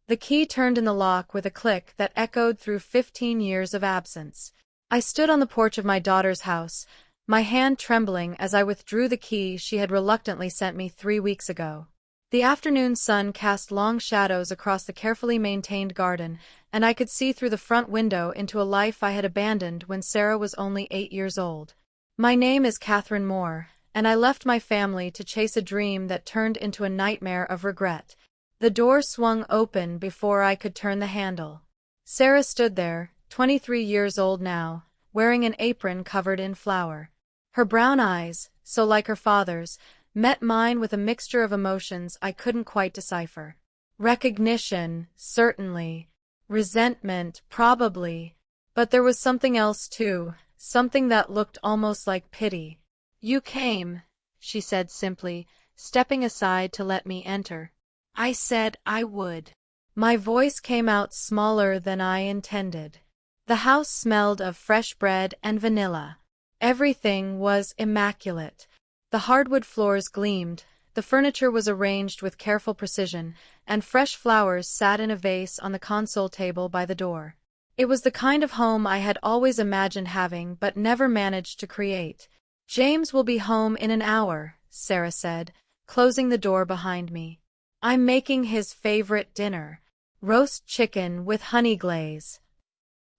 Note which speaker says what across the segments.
Speaker 1: The key turned in the lock with a click that echoed through 15 years of absence. I stood on the porch of my daughter's house, my hand trembling as I withdrew the key she had reluctantly sent me 3 weeks ago. The afternoon sun cast long shadows across the carefully maintained garden, and I could see through the front window into a life I had abandoned when Sarah was only 8 years old. My name is Catherine Moore, and I left my family to chase a dream that turned into a nightmare of regret. The door swung open before I could turn the handle. Sarah stood there, 23 years old now, wearing an apron covered in flour. Her brown eyes, so like her father's, met mine with a mixture of emotions I couldn't quite decipher. Recognition, certainly. Resentment, probably. But there was something else too, something that looked almost like pity. "You came," she said simply, stepping aside to let me enter. "I said I would." My voice came out smaller than I intended. The house smelled of fresh bread and vanilla. Everything was immaculate. The hardwood floors gleamed, the furniture was arranged with careful precision, and fresh flowers sat in a vase on the console table by the door. It was the kind of home I had always imagined having but never managed to create. "James will be home in an hour," Sarah said, closing the door behind me. "I'm making his favorite dinner, roast chicken with honey glaze."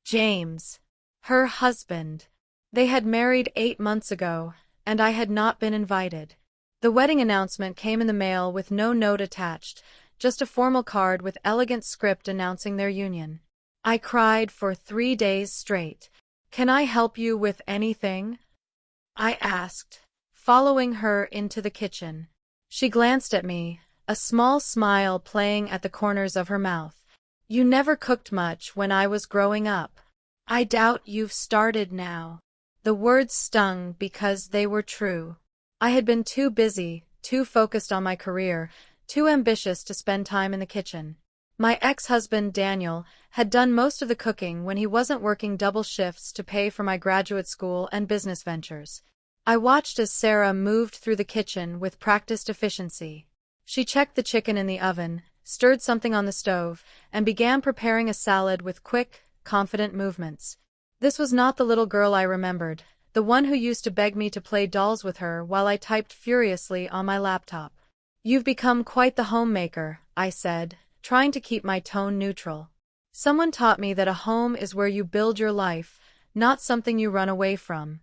Speaker 1: James. Her husband. They had married 8 months ago, and I had not been invited. The wedding announcement came in the mail with no note attached, just a formal card with elegant script announcing their union. I cried for 3 days straight. "Can I help you with anything?" I asked, following her into the kitchen. She glanced at me, a small smile playing at the corners of her mouth. "You never cooked much when I was growing up." "I doubt you've started now." The words stung because they were true. I had been too busy, too focused on my career, too ambitious to spend time in the kitchen. My ex-husband, Daniel, had done most of the cooking when he wasn't working double shifts to pay for my graduate school and business ventures. I watched as Sarah moved through the kitchen with practiced efficiency. She checked the chicken in the oven, stirred something on the stove, and began preparing a salad with quick, confident movements. This was not the little girl I remembered, the one who used to beg me to play dolls with her while I typed furiously on my laptop. "You've become quite the homemaker," I said, trying to keep my tone neutral. "Someone taught me that a home is where you build your life, not something you run away from."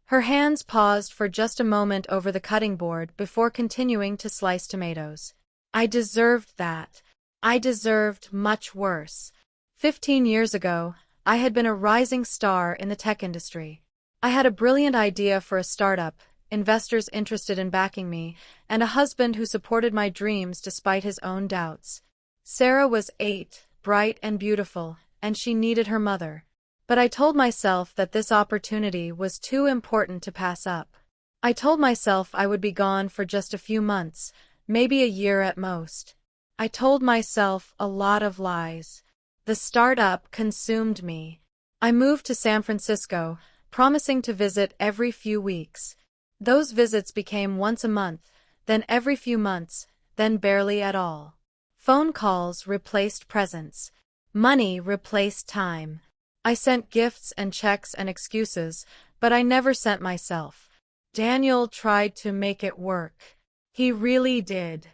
Speaker 1: Her hands paused for just a moment over the cutting board before continuing to slice tomatoes. I deserved that. I deserved much worse. 15 years ago, I had been a rising star in the tech industry. I had a brilliant idea for a startup, investors interested in backing me, and a husband who supported my dreams despite his own doubts. Sarah was 8, bright and beautiful, and she needed her mother. But I told myself that this opportunity was too important to pass up. I told myself I would be gone for just a few months, maybe a year at most. I told myself a lot of lies. The startup consumed me. I moved to San Francisco, promising to visit every few weeks. Those visits became once a month, then every few months, then barely at all. Phone calls replaced presents. Money replaced time. I sent gifts and checks and excuses, but I never sent myself. Daniel tried to make it work. He really did.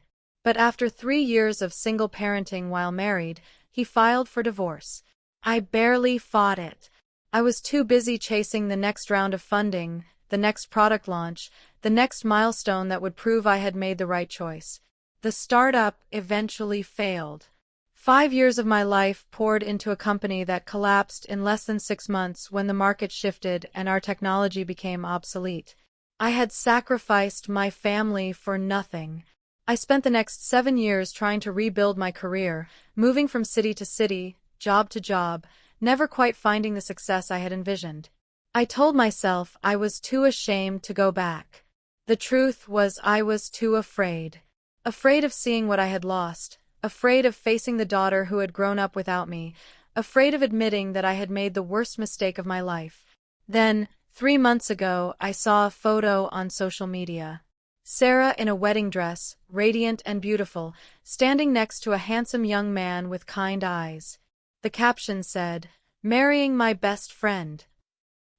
Speaker 1: But after 3 years of single parenting while married, he filed for divorce. I barely fought it. I was too busy chasing the next round of funding, the next product launch, the next milestone that would prove I had made the right choice. The startup eventually failed. 5 years of my life poured into a company that collapsed in less than 6 months when the market shifted and our technology became obsolete. I had sacrificed my family for nothing. I spent the next 7 years trying to rebuild my career, moving from city to city, job to job, never quite finding the success I had envisioned. I told myself I was too ashamed to go back. The truth was I was too afraid. Afraid of seeing what I had lost, afraid of facing the daughter who had grown up without me, afraid of admitting that I had made the worst mistake of my life. Then, 3 months ago, I saw a photo on social media. Sarah in a wedding dress, radiant and beautiful, standing next to a handsome young man with kind eyes. The caption said, "Marrying my best friend."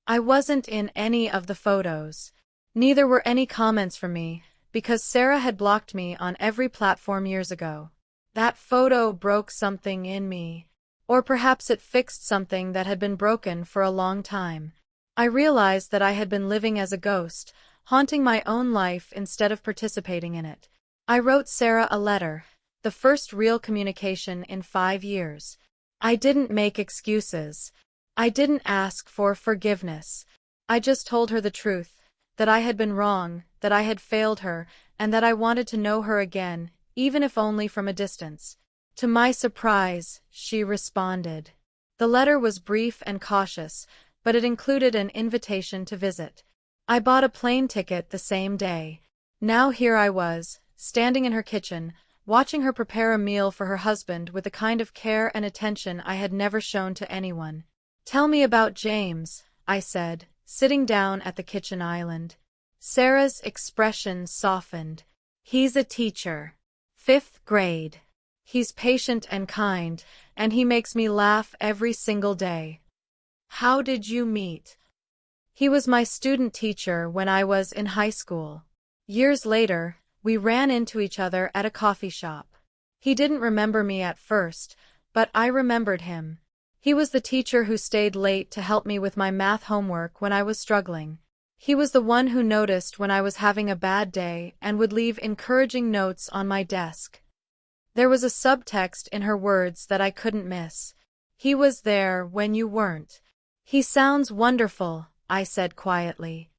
Speaker 1: I wasn't in any of the photos. Neither were any comments from me, because Sarah had blocked me on every platform years ago. That photo broke something in me. Or perhaps it fixed something that had been broken for a long time. I realized that I had been living as a ghost, haunting my own life instead of participating in it. I wrote Sarah a letter, the first real communication in 5 years. I didn't make excuses. I didn't ask for forgiveness. I just told her the truth, that I had been wrong, that I had failed her, and that I wanted to know her again, even if only from a distance. To my surprise, she responded. The letter was brief and cautious, but it included an invitation to visit. I bought a plane ticket the same day. Now here I was, standing in her kitchen, watching her prepare a meal for her husband with the kind of care and attention I had never shown to anyone. "Tell me about James," I said, sitting down at the kitchen island. Sarah's expression softened. "He's a teacher. 5th grade. He's patient and kind, and he makes me laugh every single day." "How did you meet?" "He was my student teacher when I was in high school. Years later, we ran into each other at a coffee shop. He didn't remember me at first, but I remembered him. He was the teacher who stayed late to help me with my math homework when I was struggling. He was the one who noticed when I was having a bad day and would leave encouraging notes on my desk." There was a subtext in her words that I couldn't miss. "He was there when you weren't." "He sounds wonderful," I said quietly.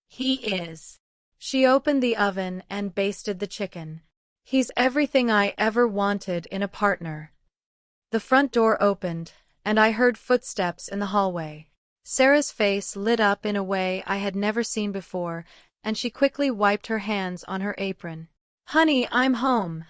Speaker 1: "He is." She opened the oven and basted the chicken. "He's everything I ever wanted in a partner." The front door opened, and I heard footsteps in the hallway. Sarah's face lit up in a way I had never seen before, and she quickly wiped her hands on her apron. "Honey, I'm home,"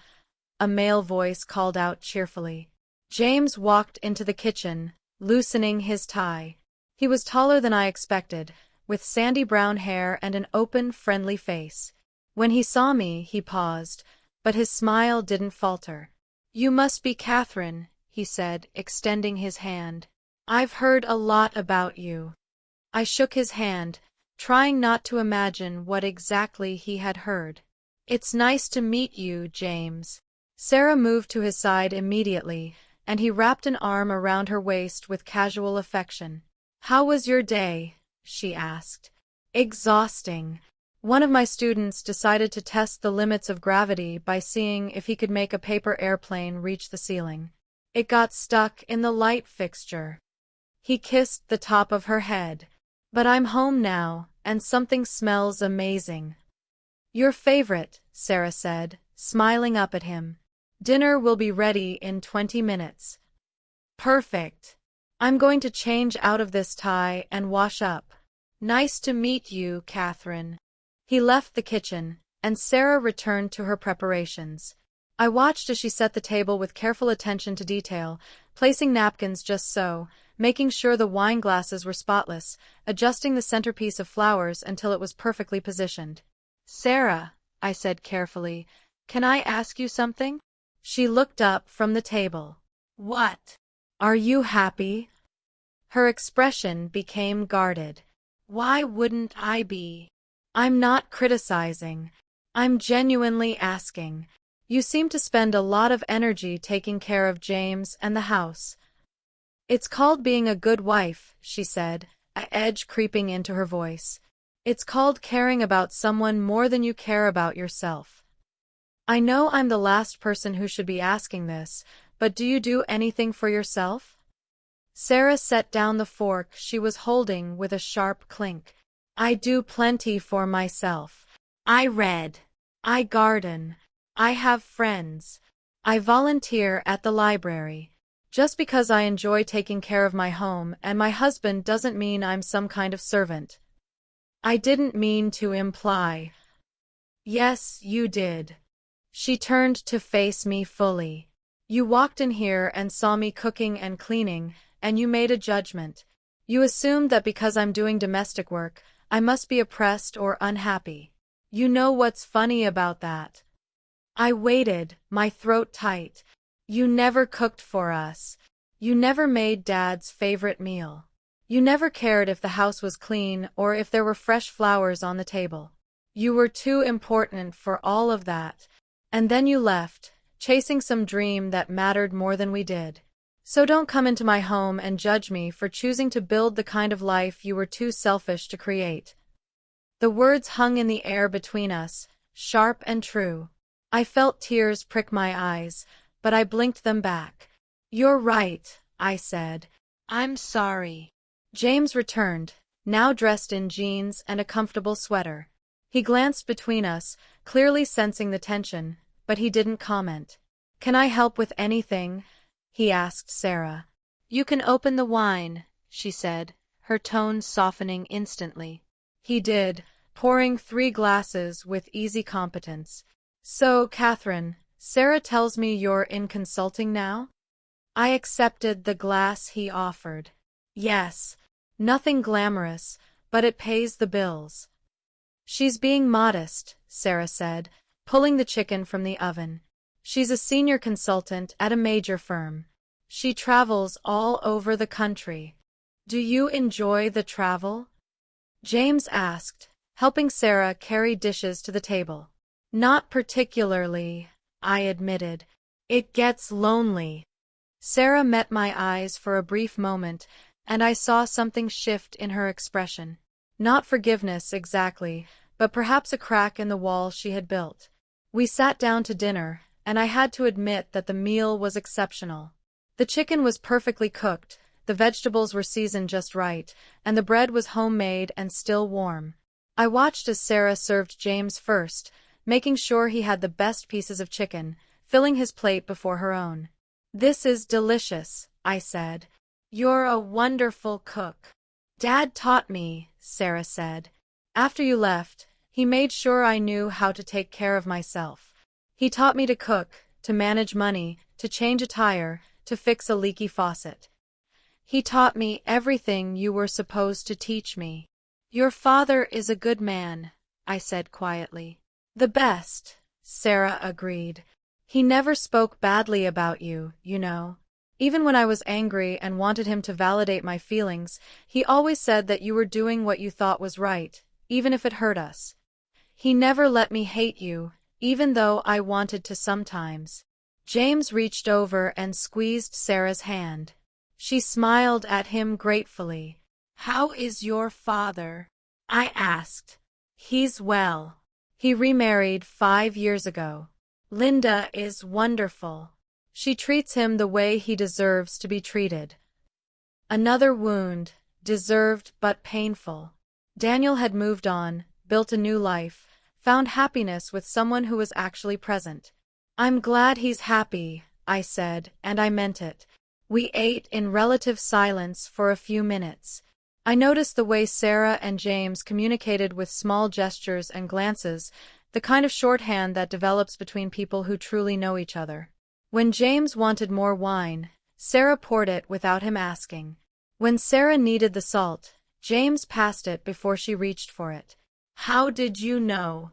Speaker 1: a male voice called out cheerfully. James walked into the kitchen, loosening his tie. He was taller than I expected, with sandy brown hair and an open, friendly face. When he saw me, he paused, but his smile didn't falter. "You must be Catherine," he said, extending his hand. "I've heard a lot about you." I shook his hand, trying not to imagine what exactly he had heard. "It's nice to meet you, James." Sarah moved to his side immediately, and he wrapped an arm around her waist with casual affection. "How was your day?" she asked. "Exhausting. One of my students decided to test the limits of gravity by seeing if he could make a paper airplane reach the ceiling. It got stuck in the light fixture." He kissed the top of her head. "But I'm home now, and something smells amazing." "Your favorite," Sarah said, smiling up at him. "Dinner will be ready in 20 minutes. "Perfect. I'm going to change out of this tie and wash up." "Nice to meet you, Catherine." He left the kitchen, and Sarah returned to her preparations. I watched as she set the table with careful attention to detail, placing napkins just so, making sure the wine glasses were spotless, adjusting the centerpiece of flowers until it was perfectly positioned. "Sarah," I said carefully, "can I ask you something?" She looked up from the table. "What?" "Are you happy?" Her expression became guarded. "Why wouldn't I be?" "I'm not criticizing. I'm genuinely asking. You seem to spend a lot of energy taking care of James and the house." "It's called being a good wife," she said, an edge creeping into her voice. "It's called caring about someone more than you care about yourself." I know I'm the last person who should be asking this, but do you do anything for yourself? Sarah set down the fork she was holding with a sharp clink. "I do plenty for myself. I read. I garden. I have friends. I volunteer at the library. Just because I enjoy taking care of my home and my husband doesn't mean I'm some kind of servant." I didn't mean to imply. "Yes, you did." She turned to face me fully. "You walked in here and saw me cooking and cleaning, and you made a judgment. You assumed that because I'm doing domestic work, I must be oppressed or unhappy. You know what's funny about that? I waited, my throat tight. You never cooked for us. You never made Dad's favorite meal. You never cared if the house was clean or if there were fresh flowers on the table. You were too important for all of that. And then you left, chasing some dream that mattered more than we did. So don't come into my home and judge me for choosing to build the kind of life you were too selfish to create. The words hung in the air between us, sharp and true. I felt tears prick my eyes, but I blinked them back. You're right, I said. I'm sorry. James returned, now dressed in jeans and a comfortable sweater. He glanced between us, clearly sensing the tension, but he didn't comment. Can I help with anything? He asked Sarah. You can open the wine, she said, her tone softening instantly. He did, pouring 3 glasses with easy competence. So, Catherine, Sarah tells me you're in consulting now? I accepted the glass he offered. Yes, nothing glamorous, but it pays the bills. She's being modest, Sarah said, pulling the chicken from the oven. She's a senior consultant at a major firm. She travels all over the country. Do you enjoy the travel? James asked, helping Sarah carry dishes to the table. Not particularly, I admitted. It gets lonely. Sarah met my eyes for a brief moment, and I saw something shift in her expression. Not forgiveness exactly, but perhaps a crack in the wall she had built. We sat down to dinner, and I had to admit that the meal was exceptional. The chicken was perfectly cooked, the vegetables were seasoned just right, and the bread was homemade and still warm. I watched as Sarah served James first, making sure he had the best pieces of chicken, filling his plate before her own. This is delicious, I said. You're a wonderful cook. Dad taught me, Sarah said. After you left, he made sure I knew how to take care of myself. He taught me to cook, to manage money, to change a tire, to fix a leaky faucet. He taught me everything you were supposed to teach me. Your father is a good man, I said quietly. The best, Sarah agreed. He never spoke badly about you, you know. Even when I was angry and wanted him to validate my feelings, he always said that you were doing what you thought was right, even if it hurt us. He never let me hate you, even though I wanted to sometimes. James reached over and squeezed Sarah's hand. She smiled at him gratefully. How is your father? I asked. He's well. He remarried 5 years ago. Linda is wonderful. She treats him the way he deserves to be treated. Another wound, deserved but painful. Daniel had moved on, built a new life, found happiness with someone who was actually present. I'm glad he's happy, I said, and I meant it. We ate in relative silence for a few minutes. I noticed the way Sarah and James communicated with small gestures and glances, the kind of shorthand that develops between people who truly know each other. When James wanted more wine, Sarah poured it without him asking. When Sarah needed the salt, James passed it before she reached for it. How did you know?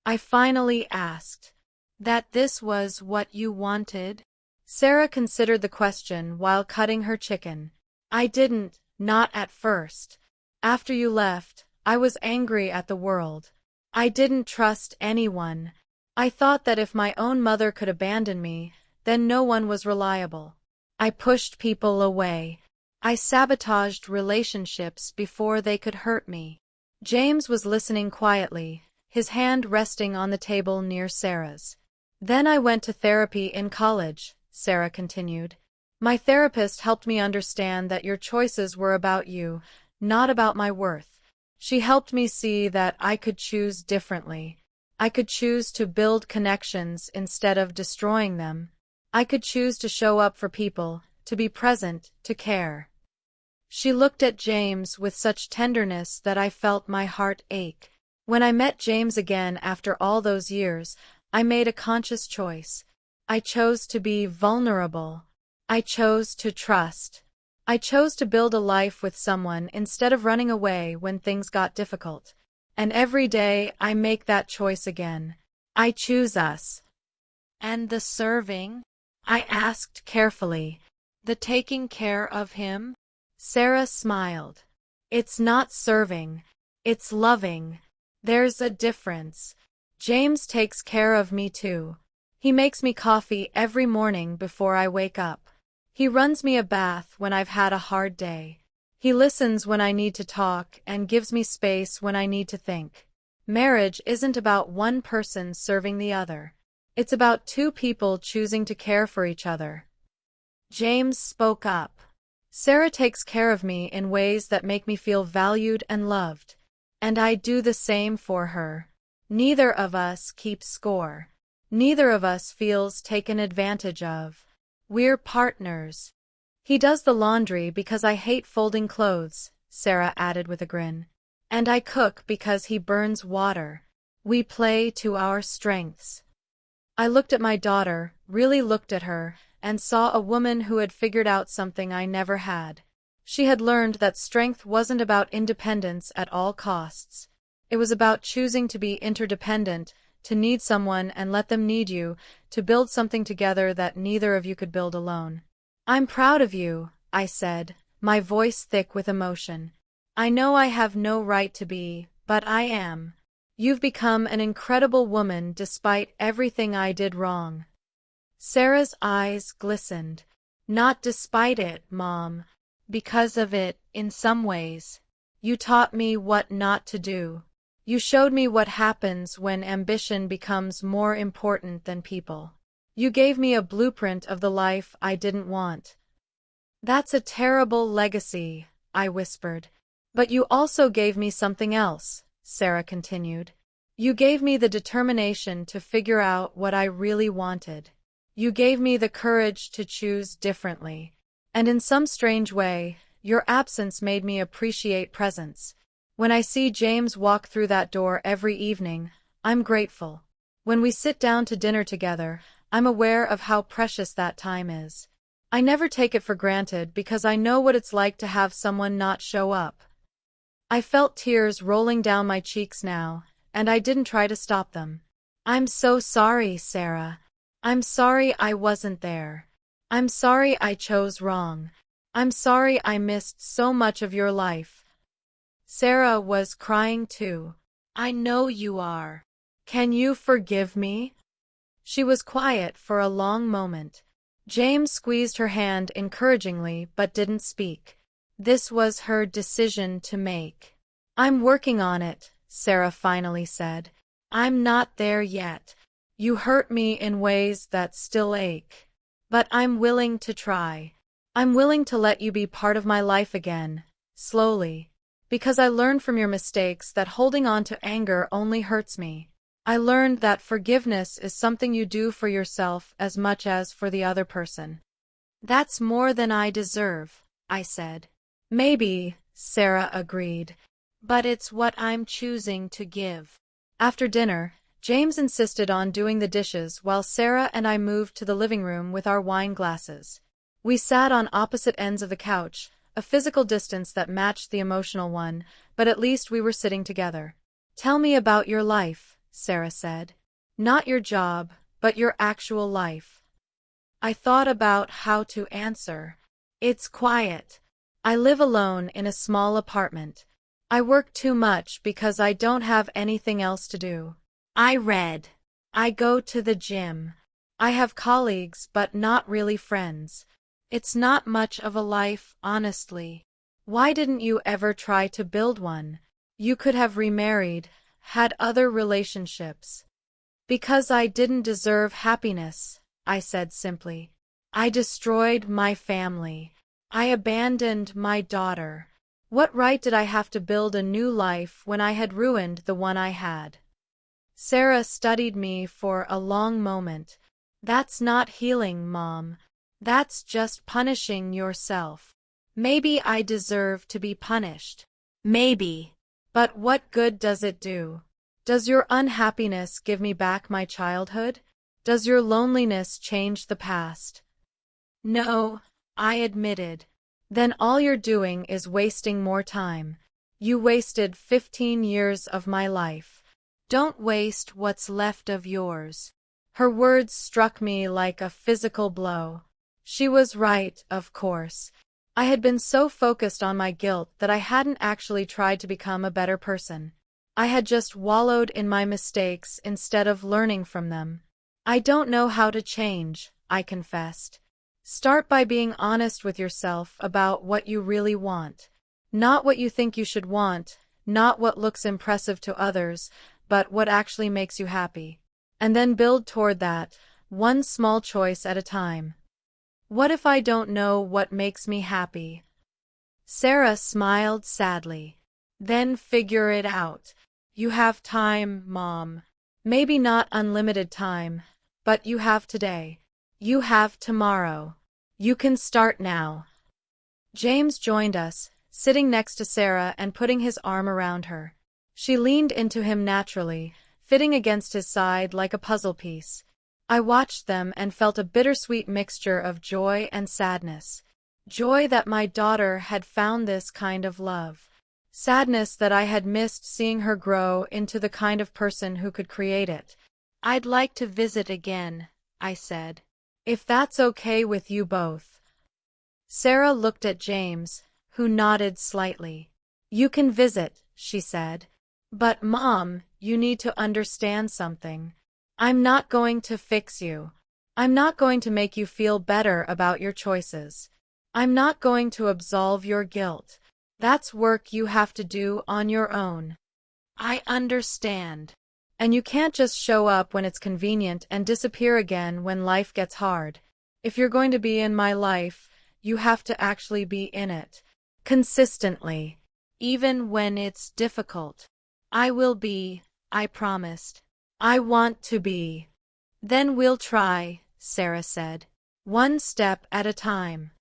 Speaker 1: I finally asked. That this was what you wanted? Sarah considered the question while cutting her chicken. I didn't, not at first. After you left, I was angry at the world. I didn't trust anyone. I thought that if my own mother could abandon me, then no one was reliable. I pushed people away. I sabotaged relationships before they could hurt me. James was listening quietly, his hand resting on the table near Sarah's. Then I went to therapy in college, Sarah continued. My therapist helped me understand that your choices were about you, not about my worth. She helped me see that I could choose differently. I could choose to build connections instead of destroying them. I could choose to show up for people, to be present, to care. She looked at James with such tenderness that I felt my heart ache. When I met James again after all those years, I made a conscious choice. I chose to be vulnerable. I chose to trust. I chose to build a life with someone instead of running away when things got difficult. And every day I make that choice again. I choose us.
Speaker 2: And the serving?
Speaker 1: I asked carefully.
Speaker 2: The taking care of him?
Speaker 1: Sarah smiled. It's not serving. It's loving. There's a difference. James takes care of me too. He makes me coffee every morning before I wake up. He runs me a bath when I've had a hard day. He listens when I need to talk and gives me space when I need to think. Marriage isn't about one person serving the other. It's about two people choosing to care for each other. James spoke up. Sarah takes care of me in ways that make me feel valued and loved. And I do the same for her. Neither of us keeps score. Neither of us feels taken advantage of. We're partners. He does the laundry because I hate folding clothes, Sarah added with a grin. And I cook because he burns water. We play to our strengths. I looked at my daughter, really looked at her, and saw a woman who had figured out something I never had. She had learned that strength wasn't about independence at all costs. It was about choosing to be interdependent, to need someone and let them need you, to build something together that neither of you could build alone. I'm proud of you, I said, my voice thick with emotion. I know I have no right to be, but I am. You've become an incredible woman despite everything I did wrong. Sarah's eyes glistened. Not despite it, Mom.
Speaker 2: Because of it, in some ways.
Speaker 1: You taught me what not to do. You showed me what happens when ambition becomes more important than people. You gave me a blueprint of the life I didn't want. That's a terrible legacy, I whispered. But you also gave me something else, Sarah continued. You gave me the determination to figure out what I really wanted. You gave me the courage to choose differently. And in some strange way, your absence made me appreciate presence. When I see James walk through that door every evening, I'm grateful. When we sit down to dinner together, I'm aware of how precious that time is. I never take it for granted because I know what it's like to have someone not show up. I felt tears rolling down my cheeks now, and I didn't try to stop them. I'm so sorry, Sarah. I'm sorry I wasn't there. I'm sorry I chose wrong. I'm sorry I missed so much of your life. Sarah was crying too.
Speaker 2: I know you are.
Speaker 1: Can you forgive me? She was quiet for a long moment. James squeezed her hand encouragingly but didn't speak. This was her decision to make. I'm working on it, Sarah finally said. I'm not there yet. You hurt me in ways that still ache. But I'm willing to try. I'm willing to let you be part of my life again, slowly. Because I learned from your mistakes that holding on to anger only hurts me. I learned that forgiveness is something you do for yourself as much as for the other person. That's more than I deserve, I said. Maybe, Sarah agreed.
Speaker 2: But it's what I'm choosing to give.
Speaker 1: After dinner, James insisted on doing the dishes while Sarah and I moved to the living room with our wine glasses. We sat on opposite ends of the couch, a physical distance that matched the emotional one, but at least we were sitting together. Tell me about your life, Sarah said. Not your job, but your actual life. I thought about how to answer. It's quiet. I live alone in a small apartment. I work too much because I don't have anything else to do. I read. I go to the gym. I have colleagues but not really friends. It's not much of a life, honestly. Why didn't you ever try to build one? You could have remarried, had other relationships. Because I didn't deserve happiness, I said simply. I destroyed my family. I abandoned my daughter. What right did I have to build a new life when I had ruined the one I had? Sarah studied me for a long moment. That's not healing, Mom. That's just punishing yourself. Maybe I deserve to be punished. Maybe. But what good does it do? Does your unhappiness give me back my childhood? Does your loneliness change the past? No, I admitted. Then all you're doing is wasting more time. You wasted 15 years of my life.
Speaker 2: Don't waste what's left of yours.
Speaker 1: Her words struck me like a physical blow. She was right, of course. I had been so focused on my guilt that I hadn't actually tried to become a better person. I had just wallowed in my mistakes instead of learning from them. I don't know how to change, I confessed. Start by being honest with yourself about what you really want. Not what you think you should want, not what looks impressive to others, but what actually makes you happy. And then build toward that, one small choice at a time. What if I don't know what makes me happy? Sarah smiled sadly. Then figure it out. You have time, Mom. Maybe not unlimited time, but you have today. You have tomorrow. You can start now. James joined us, sitting next to Sarah and putting his arm around her. She leaned into him naturally, fitting against his side like a puzzle piece. I watched them and felt a bittersweet mixture of joy and sadness. Joy that my daughter had found this kind of love. Sadness that I had missed seeing her grow into the kind of person who could create it.
Speaker 2: I'd like to visit again, I said.
Speaker 1: If that's okay with you both. Sarah looked at James, who nodded slightly. You can visit, she said. But Mom, you need to understand something. I'm not going to fix you. I'm not going to make you feel better about your choices. I'm not going to absolve your guilt. That's work you have to do on your own.
Speaker 2: I understand.
Speaker 1: And you can't just show up when it's convenient and disappear again when life gets hard. If you're going to be in my life, you have to actually be in it. Consistently.
Speaker 2: Even when it's difficult. I will be, I promised.
Speaker 1: I want to be.
Speaker 2: Then we'll try, Sarah said.
Speaker 1: One step at a time.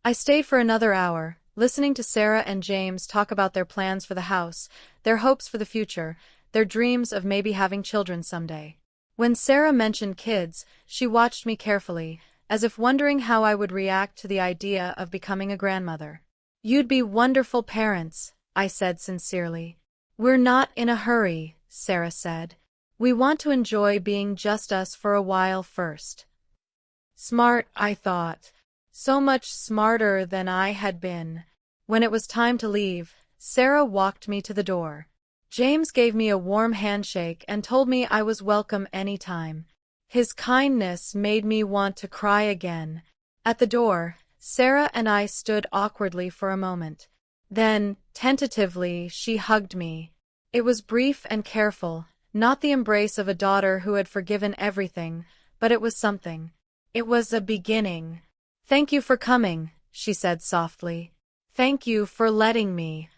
Speaker 1: I stayed for another hour, listening to Sarah and James talk about their plans for the house, their hopes for the future, their dreams of maybe having children someday. When Sarah mentioned kids, she watched me carefully, as if wondering how I would react to the idea of becoming a grandmother. You'd be wonderful parents, I said sincerely. We're not in a hurry, Sarah said. We want to enjoy being just us for a while first. Smart, I thought. So much smarter than I had been. When it was time to leave, Sarah walked me to the door. James gave me a warm handshake and told me I was welcome anytime. His kindness made me want to cry again. At the door, Sarah and I stood awkwardly for a moment. Then, tentatively, she hugged me. It was brief and careful, not the embrace of a daughter who had forgiven everything, but it was something. It was a beginning. Thank you for coming, she said softly. Thank you for letting me.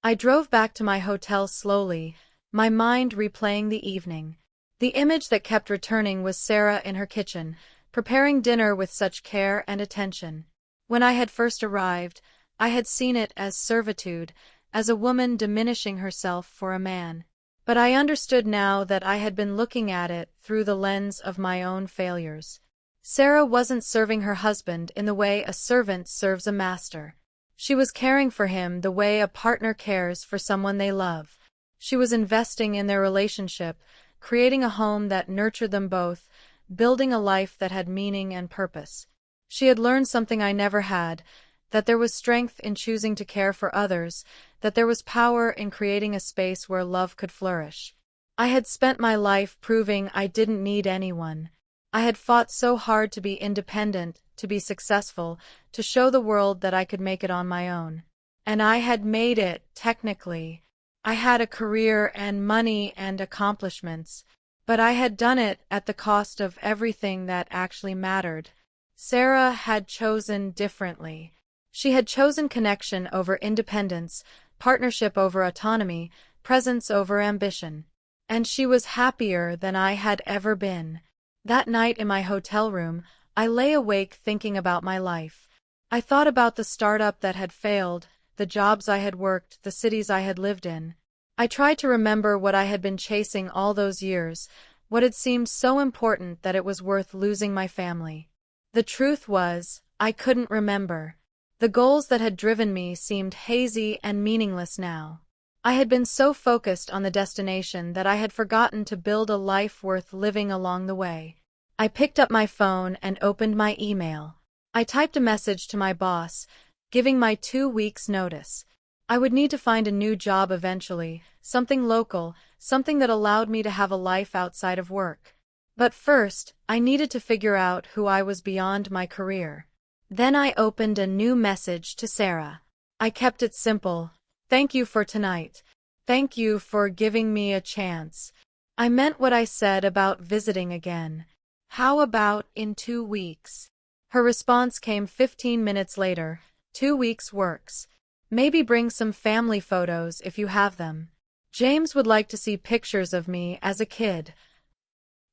Speaker 1: I drove back to my hotel slowly, my mind replaying the evening. The image that kept returning was Sarah in her kitchen, preparing dinner with such care and attention. When I had first arrived, I had seen it as servitude, as a woman diminishing herself for a man. But I understood now that I had been looking at it through the lens of my own failures. Sarah wasn't serving her husband in the way a servant serves a master. She was caring for him the way a partner cares for someone they love. She was investing in their relationship, creating a home that nurtured them both, building a life that had meaning and purpose. She had learned something I never had, that there was strength in choosing to care for others, that there was power in creating a space where love could flourish. I had spent my life proving I didn't need anyone. I had fought so hard to be independent, to be successful, to show the world that I could make it on my own. And I had made it, technically. I had a career and money and accomplishments, but I had done it at the cost of everything that actually mattered. Sarah had chosen differently. She had chosen connection over independence, partnership over autonomy, presence over ambition. And she was happier than I had ever been. That night in my hotel room, I lay awake thinking about my life. I thought about the startup that had failed, the jobs I had worked, the cities I had lived in. I tried to remember what I had been chasing all those years, what had seemed so important that it was worth losing my family. The truth was, I couldn't remember. The goals that had driven me seemed hazy and meaningless now. I had been so focused on the destination that I had forgotten to build a life worth living along the way. I picked up my phone and opened my email. I typed a message to my boss, giving my 2 weeks' notice. I would need to find a new job eventually, something local, something that allowed me to have a life outside of work. But first, I needed to figure out who I was beyond my career. Then I opened a new message to Sarah. I kept it simple. Thank you for tonight. Thank you for giving me a chance. I meant what I said about visiting again. How about in 2 weeks? Her response came 15 minutes later. 2 weeks works. Maybe bring some family photos if you have them. James would like to see pictures of me as a kid.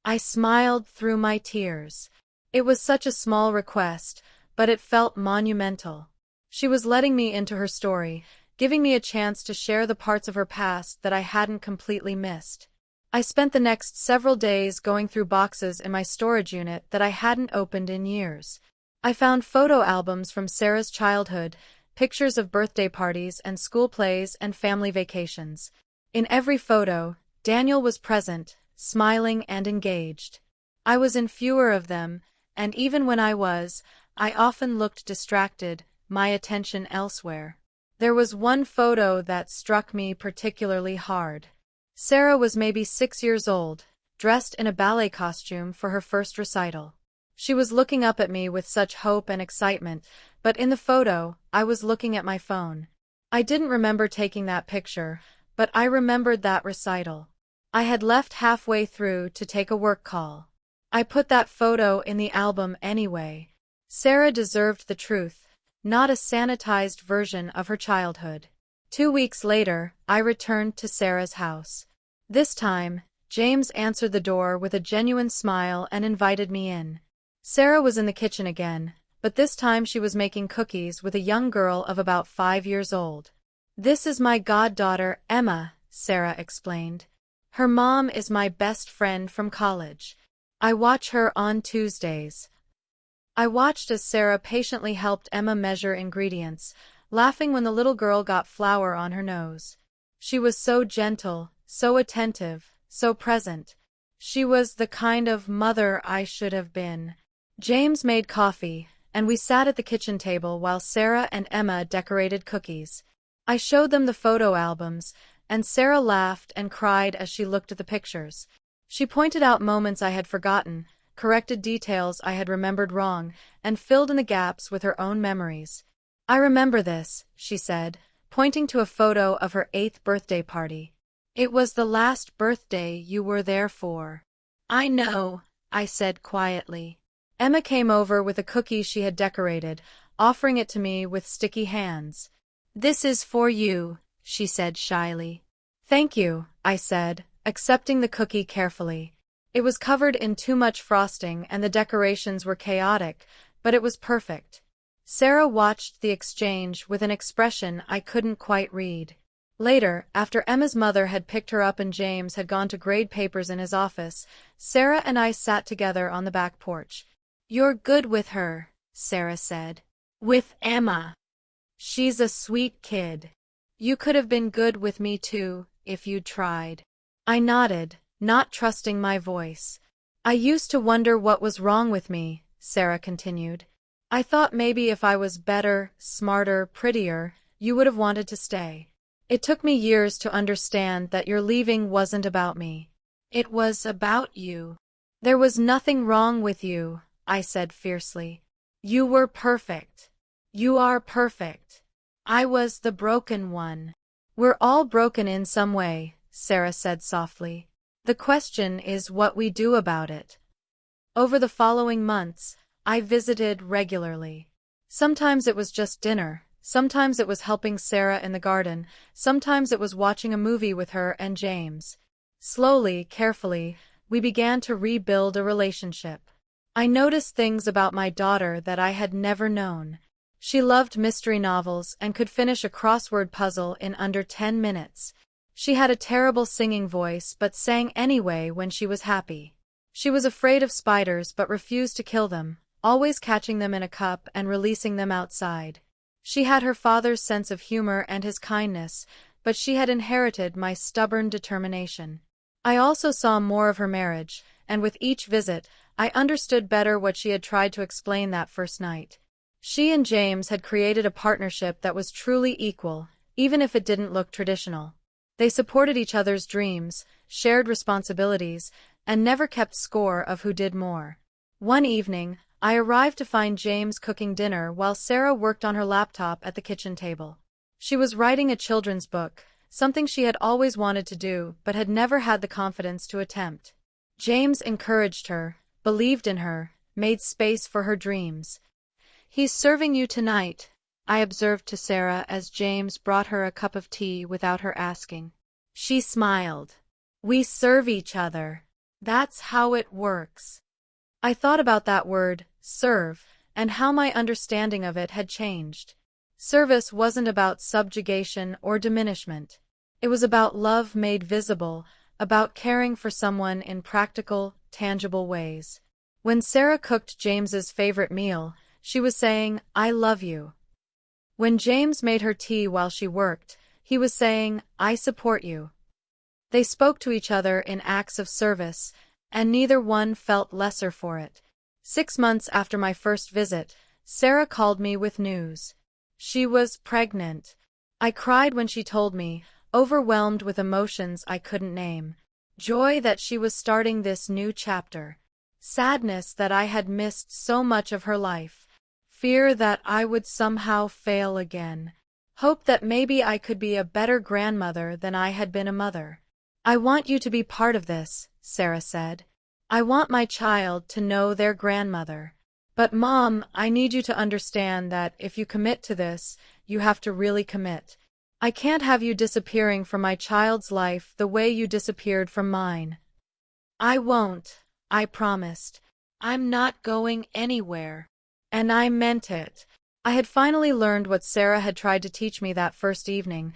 Speaker 1: I smiled through my tears. It was such a small request, but it felt monumental. She was letting me into her story, giving me a chance to share the parts of her past that I hadn't completely missed. I spent the next several days going through boxes in my storage unit that I hadn't opened in years. I found photo albums from Sarah's childhood, pictures of birthday parties and school plays and family vacations. In every photo, Daniel was present, smiling and engaged. I was in fewer of them, and even when I was, I often looked distracted, my attention elsewhere. There was one photo that struck me particularly hard. Sarah was maybe 6 years old, dressed in a ballet costume for her first recital. She was looking up at me with such hope and excitement, but in the photo, I was looking at my phone. I didn't remember taking that picture, but I remembered that recital. I had left halfway through to take a work call. I put that photo in the album anyway. Sarah deserved the truth, not a sanitized version of her childhood. 2 weeks later, I returned to Sarah's house. This time, James answered the door with a genuine smile and invited me in. Sarah was in the kitchen again, but this time she was making cookies with a young girl of about 5 years old. "This is my goddaughter, Emma," Sarah explained. "Her mom is my best friend from college. I watch her on Tuesdays." I watched as Sarah patiently helped Emma measure ingredients, laughing when the little girl got flour on her nose. She was so gentle, so attentive, so present. She was the kind of mother I should have been. James made coffee, and we sat at the kitchen table while Sarah and Emma decorated cookies. I showed them the photo albums, and Sarah laughed and cried as she looked at the pictures. She pointed out moments I had forgotten, corrected details I had remembered wrong, and filled in the gaps with her own memories. "I remember this," she said, pointing to a photo of her 8th birthday party. "It was the last birthday you were there for." "I know," I said quietly. Emma came over with a cookie she had decorated, offering it to me with sticky hands. "This is for you," she said shyly. "Thank you," I said, accepting the cookie carefully. It was covered in too much frosting and the decorations were chaotic, but it was perfect. Sarah watched the exchange with an expression I couldn't quite read. Later, after Emma's mother had picked her up and James had gone to grade papers in his office, Sarah and I sat together on the back porch. "You're good with her," Sarah said. "With Emma. She's a sweet kid. You could have been good with me too, if you'd tried." I nodded, not trusting my voice. "I used to wonder what was wrong with me," Sarah continued. "I thought maybe if I was better, smarter, prettier, you would have wanted to stay. It took me years to understand that your leaving wasn't about me. It was about you." "There was nothing wrong with you," I said fiercely. "You were perfect. You are perfect. I was the broken one." "We're all broken in some way," Sarah said softly. "The question is what we do about it." Over the following months, I visited regularly. Sometimes it was just dinner, sometimes it was helping Sarah in the garden, sometimes it was watching a movie with her and James. Slowly, carefully, we began to rebuild a relationship. I noticed things about my daughter that I had never known. She loved mystery novels and could finish a crossword puzzle in under 10 minutes. She had a terrible singing voice but sang anyway when she was happy. She was afraid of spiders but refused to kill them, always catching them in a cup and releasing them outside. She had her father's sense of humor and his kindness, but she had inherited my stubborn determination. I also saw more of her marriage, and with each visit, I understood better what she had tried to explain that first night. She and James had created a partnership that was truly equal, even if it didn't look traditional. They supported each other's dreams, shared responsibilities, and never kept score of who did more. One evening, I arrived to find James cooking dinner while Sarah worked on her laptop at the kitchen table. She was writing a children's book, something she had always wanted to do but had never had the confidence to attempt. James encouraged her, believed in her, made space for her dreams.
Speaker 2: "He's serving you tonight," I observed to Sarah as James brought her a cup of tea without her asking.
Speaker 1: She smiled. "We serve each other. That's how it works." I thought about that word, serve, and how my understanding of it had changed. Service wasn't about subjugation or diminishment. It was about love made visible, about caring for someone in practical, tangible ways. When Sarah cooked James's favorite meal, she was saying, "I love you." When James made her tea while she worked, he was saying, "I support you." They spoke to each other in acts of service, and neither one felt lesser for it. 6 months after my first visit, Sarah called me with news. She was pregnant. I cried when she told me, overwhelmed with emotions I couldn't name. Joy that she was starting this new chapter. Sadness that I had missed so much of her life. Fear that I would somehow fail again. Hope that maybe I could be a better grandmother than I had been a mother. "I want you to be part of this," Sarah said. "I want my child to know their grandmother. But Mom, I need you to understand that if you commit to this, you have to really commit. I can't have you disappearing from my child's life the way you disappeared from mine." "I won't," I promised. "I'm not going anywhere." And I meant it. I had finally learned what Sarah had tried to teach me that first evening.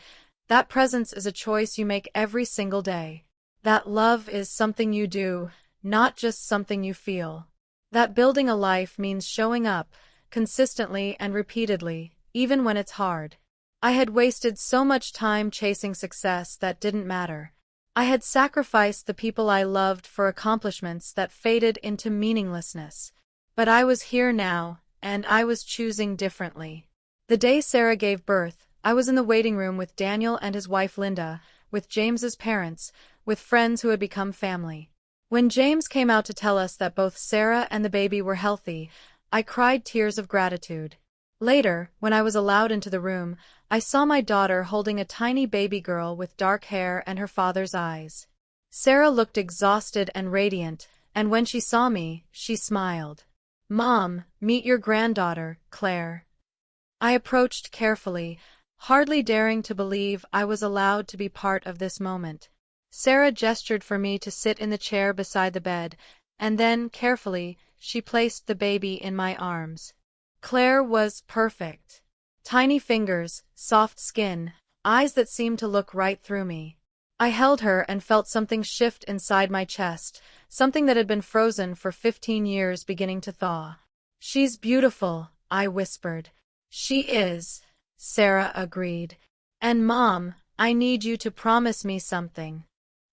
Speaker 1: That presence is a choice you make every single day. That love is something you do, not just something you feel. That building a life means showing up, consistently and repeatedly, even when it's hard. I had wasted so much time chasing success that didn't matter. I had sacrificed the people I loved for accomplishments that faded into meaninglessness. But I was here now, and I was choosing differently. The day Sarah gave birth, I was in the waiting room with Daniel and his wife Linda, with James's parents, with friends who had become family. When James came out to tell us that both Sarah and the baby were healthy, I cried tears of gratitude. Later, when I was allowed into the room, I saw my daughter holding a tiny baby girl with dark hair and her father's eyes. Sarah looked exhausted and radiant, and when she saw me, she smiled. "Mom, meet your granddaughter, Claire." I approached carefully, hardly daring to believe I was allowed to be part of this moment. Sarah gestured for me to sit in the chair beside the bed, and then, carefully, she placed the baby in my arms. Claire was perfect. Tiny fingers, soft skin, eyes that seemed to look right through me. I held her and felt something shift inside my chest, something that had been frozen for 15 years beginning to thaw. "She's beautiful," I whispered. "She is," Sarah agreed. "And Mom, I need you to promise me something."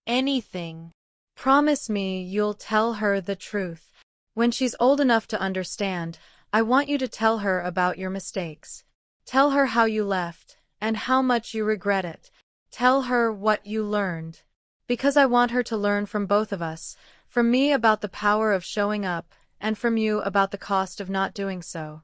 Speaker 1: "Anything." "Promise me you'll tell her the truth. When she's old enough to understand, I want you to tell her about your mistakes. Tell her how you left, and how much you regret it. Tell her what you learned. Because I want her to learn from both of us, from me about the power of showing up, and from you about the cost of not doing so."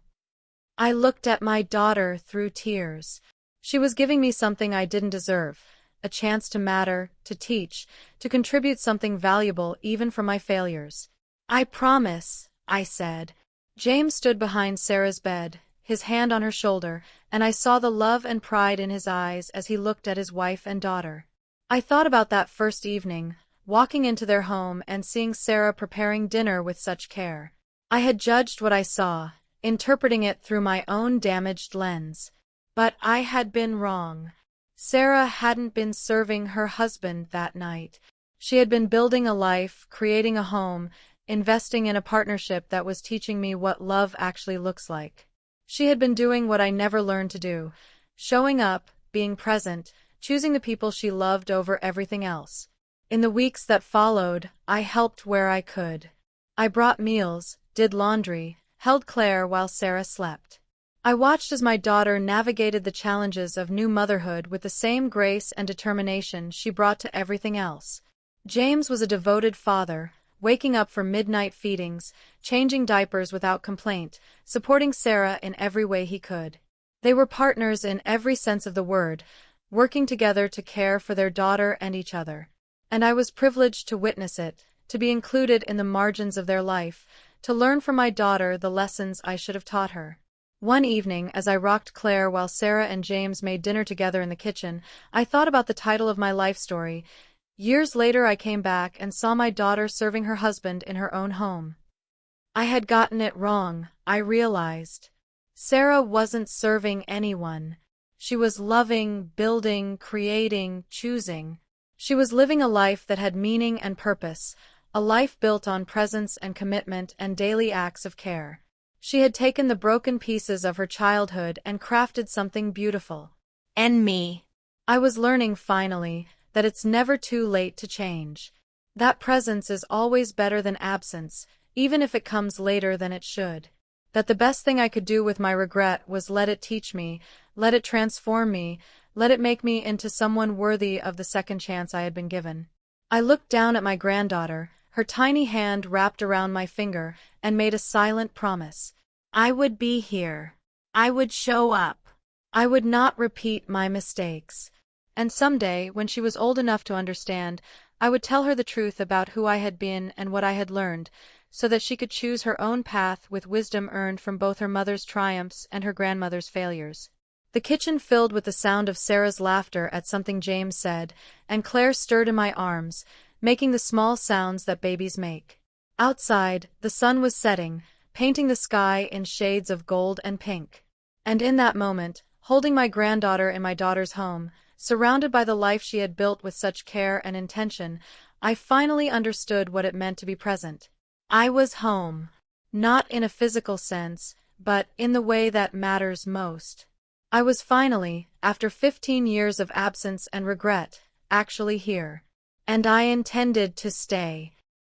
Speaker 1: I looked at my daughter through tears. She was giving me something I didn't deserve, a chance to matter, to teach, to contribute something valuable even from my failures. "I promise," I said. James stood behind Sarah's bed, his hand on her shoulder, and I saw the love and pride in his eyes as he looked at his wife and daughter. I thought about that first evening, walking into their home and seeing Sarah preparing dinner with such care. I had judged what I saw, interpreting it through my own damaged lens. But I had been wrong. Sarah hadn't been serving her husband that night. She had been building a life, creating a home, investing in a partnership that was teaching me what love actually looks like. She had been doing what I never learned to do, showing up, being present, choosing the people she loved over everything else. In the weeks that followed, I helped where I could. I brought meals, did laundry, held Claire while Sarah slept. I watched as my daughter navigated the challenges of new motherhood with the same grace and determination she brought to everything else. James was a devoted father, waking up for midnight feedings, changing diapers without complaint, supporting Sarah in every way he could. They were partners in every sense of the word, working together to care for their daughter and each other. And I was privileged to witness it, to be included in the margins of their life, to learn from my daughter the lessons I should have taught her. One evening, as I rocked Claire while Sarah and James made dinner together in the kitchen, I thought about the title of my life story. Years later I came back and saw my daughter serving her husband in her own home. I had gotten it wrong, I realized. Sarah wasn't serving anyone. She was loving, building, creating, choosing. She was living a life that had meaning and purpose, a life built on presence and commitment and daily acts of care. She had taken the broken pieces of her childhood and crafted something beautiful. And me. I was learning finally that it's never too late to change. That presence is always better than absence, even if it comes later than it should. That the best thing I could do with my regret was let it teach me, let it transform me, let it make me into someone worthy of the second chance I had been given. I looked down at my granddaughter, her tiny hand wrapped around my finger, and made a silent promise. I would be here. I would show up. I would not repeat my mistakes. And someday, when she was old enough to understand, I would tell her the truth about who I had been and what I had learned, so that she could choose her own path with wisdom earned from both her mother's triumphs and her grandmother's failures. The kitchen filled with the sound of Sarah's laughter at something James said, and Claire stirred in my arms, making the small sounds that babies make. Outside, the sun was setting, painting the sky in shades of gold and pink. And in that moment, holding my granddaughter in my daughter's home, surrounded by the life she had built with such care and intention, I finally understood what it meant to be present. I was home. Not in a physical sense, but in the way that matters most. I was finally, after 15 years of absence and regret, actually here. And I intended to stay.